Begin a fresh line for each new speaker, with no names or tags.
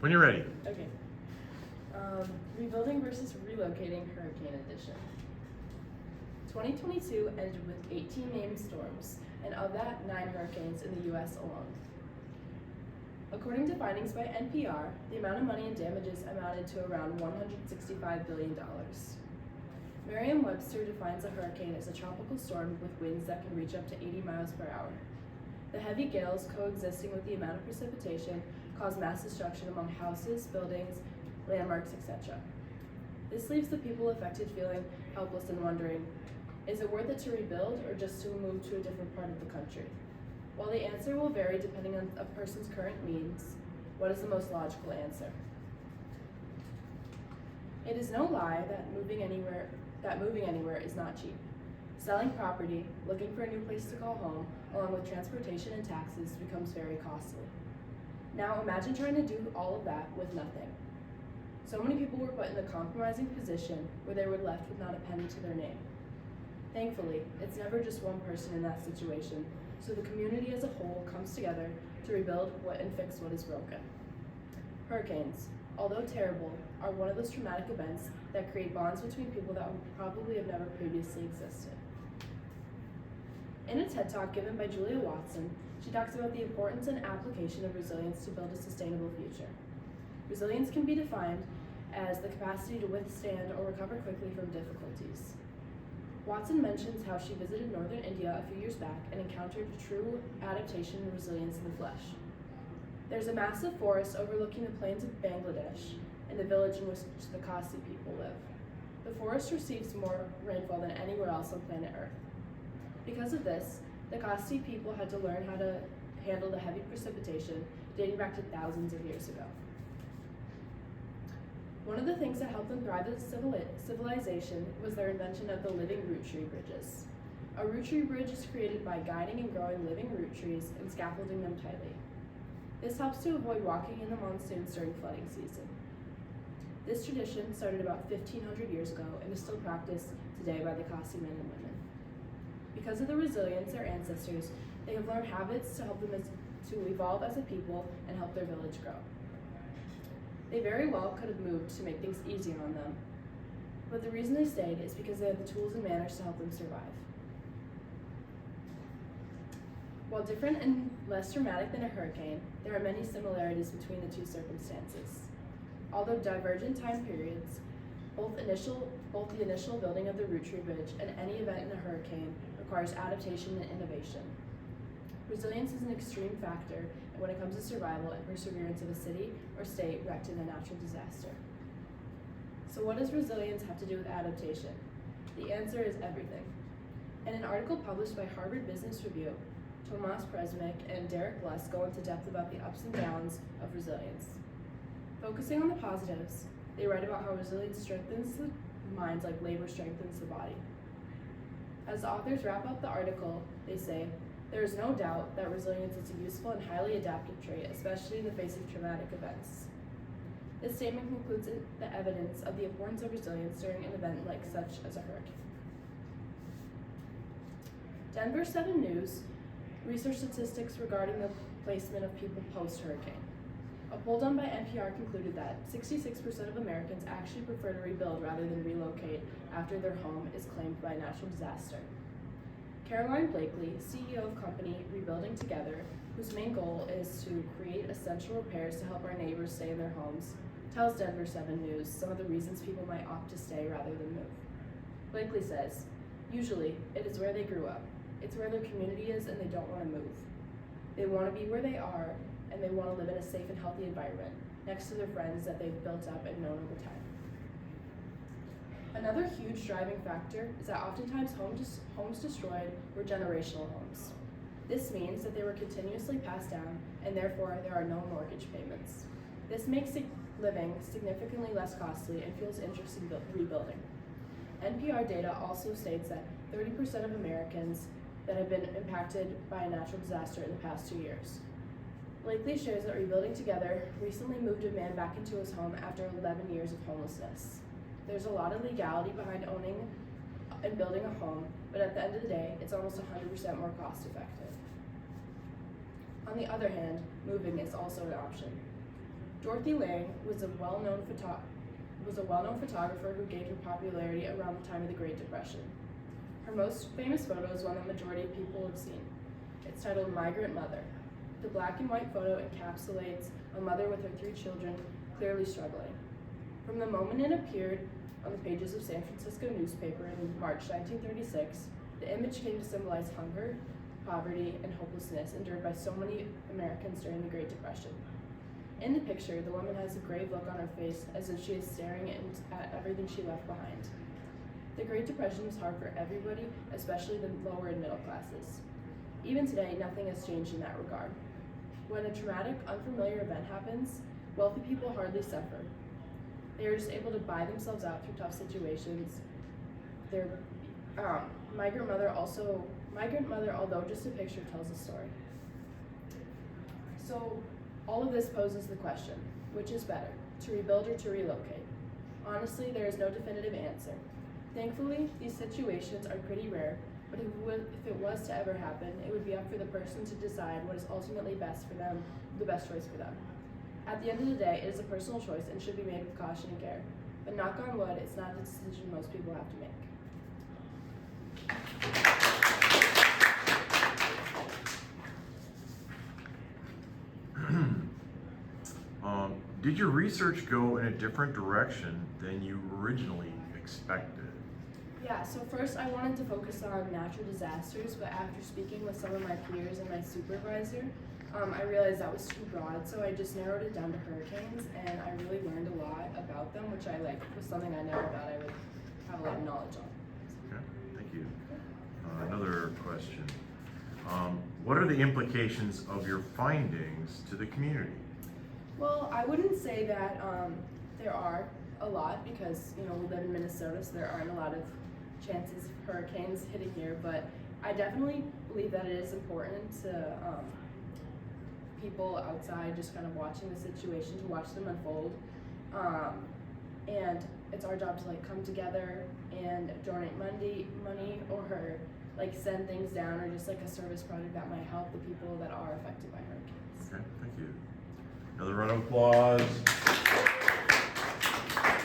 When you're ready.
Okay. Rebuilding versus relocating hurricane edition. 2022 ended with 18 named storms, and of that, 9 hurricanes in the U.S. alone. According to findings by NPR, the amount of money and damages amounted to around $165 billion. Merriam-Webster defines a hurricane as a tropical storm with winds that can reach up to 80 miles per hour. The heavy gales coexisting with the amount of precipitation cause mass destruction among houses, buildings, landmarks, etc. This leaves the people affected feeling helpless and wondering, is it worth it to rebuild or just to move to a different part of the country? While the answer will vary depending on a person's current means, what is the most logical answer? It is no lie that moving anywhere is not cheap. Selling property, looking for a new place to call home, along with transportation and taxes becomes very costly. Now imagine trying to do all of that with nothing. So many people were put in the compromising position where they were left with not a penny to their name. Thankfully, it's never just one person in that situation, so the community as a whole comes together to rebuild and fix what is broken. Hurricanes, although terrible, are one of those traumatic events that create bonds between people that would probably have never previously existed. In a TED Talk given by Julia Watson, she talks about the importance and application of resilience to build a sustainable future. Resilience can be defined as the capacity to withstand or recover quickly from difficulties. Watson mentions how she visited northern India a few years back and encountered true adaptation and resilience in the flesh. There's a massive forest overlooking the plains of Bangladesh and the village in which the Khasi people live. The forest receives more rainfall than anywhere else on planet Earth. Because of this, the Khasi people had to learn how to handle the heavy precipitation dating back to thousands of years ago. One of the things that helped them thrive as a civilization was their invention of the living root tree bridges. A root tree bridge is created by guiding and growing living root trees and scaffolding them tightly. This helps to avoid walking in the monsoons during flooding season. This tradition started about 1,500 years ago and is still practiced today by the Khasi men and women. Because of the resilience of their ancestors, they have learned habits to help them to evolve as a people and help their village grow. They very well could have moved to make things easier on them, but the reason they stayed is because they had the tools and manners to help them survive. While different and less dramatic than a hurricane, there are many similarities between the two circumstances. Although divergent time periods, both the initial building of the root tree bridge and any event in a hurricane requires adaptation and innovation. Resilience is an extreme factor when it comes to survival and perseverance of a city or state wrecked in a natural disaster. So what does resilience have to do with adaptation? The answer is everything. In an article published by Harvard Business Review, Tomas Presmick and Derek Luss go into depth about the ups and downs of resilience. Focusing on the positives, they write about how resilience strengthens the minds like labor strengthens the body. As the authors wrap up the article, they say, there is no doubt that resilience is a useful and highly adaptive trait, especially in the face of traumatic events. This statement concludes the evidence of the importance of resilience during an event like such as a hurricane. Denver 7 News research statistics regarding the placement of people post-hurricane. A poll done by NPR concluded that 66% of Americans actually prefer to rebuild rather than relocate after their home is claimed by a natural disaster. Caroline Blakely, CEO of company Rebuilding Together, whose main goal is to create essential repairs to help our neighbors stay in their homes, tells Denver 7 News some of the reasons people might opt to stay rather than move. Blakely says, usually, it is where they grew up. It's where their community is and they don't want to move. They want to be where they are and they want to live in a safe and healthy environment, next to their friends that they've built up and known over time. Another huge driving factor is that oftentimes homes destroyed were generational homes. This means that they were continuously passed down and therefore there are no mortgage payments. This makes living significantly less costly and fuels interest in rebuilding. NPR data also states that 30% of Americans that have been impacted by a natural disaster in the past 2 years. Blakely shares that Rebuilding Together recently moved a man back into his home after 11 years of homelessness. There's a lot of legality behind owning and building a home, but at the end of the day, it's almost 100% more cost effective. On the other hand, moving is also an option. Dorothy Lang was a well-known photographer who gained her popularity around the time of the Great Depression. Her most famous photo is one the majority of people have seen. It's titled Migrant Mother. The black and white photo encapsulates a mother with her 3 children, clearly struggling. From the moment it appeared on the pages of San Francisco newspaper in March 1936, the image came to symbolize hunger, poverty, and hopelessness endured by so many Americans during the Great Depression. In the picture, the woman has a grave look on her face as if she is staring at everything she left behind. The Great Depression was hard for everybody, especially the lower and middle classes. Even today, nothing has changed in that regard. When a traumatic, unfamiliar event happens, wealthy people hardly suffer. They are just able to buy themselves out through tough situations. Their migrant mother, although just a picture, tells a story. So, all of this poses the question, which is better, to rebuild or to relocate? Honestly, there is no definitive answer. Thankfully, these situations are pretty rare, but if it was to ever happen, it would be up for the person to decide what is ultimately best for them, the best choice for them. At the end of the day, it is a personal choice and should be made with caution and care. But knock on wood, it's not a decision most people have to make.
Did your research go in a different direction than you originally expected?
Yeah, so first I wanted to focus on natural disasters, but after speaking with some of my peers and my supervisor, I realized that was too broad, so I just narrowed it down to hurricanes, and I really learned a lot about them, which I was something I never thought I would have a lot of knowledge on.
Okay, thank you. Another question. What are the implications of your findings to the community?
Well, I wouldn't say that there are a lot because, we live in Minnesota, so there aren't a lot of chances of hurricanes hitting here, but I definitely believe that it is important to people outside just kind of watching the situation, to watch them unfold. And it's our job to come together and donate money or send things down, or just a service project that might help the people that are affected by hurricanes.
Okay, thank you. Another round of applause.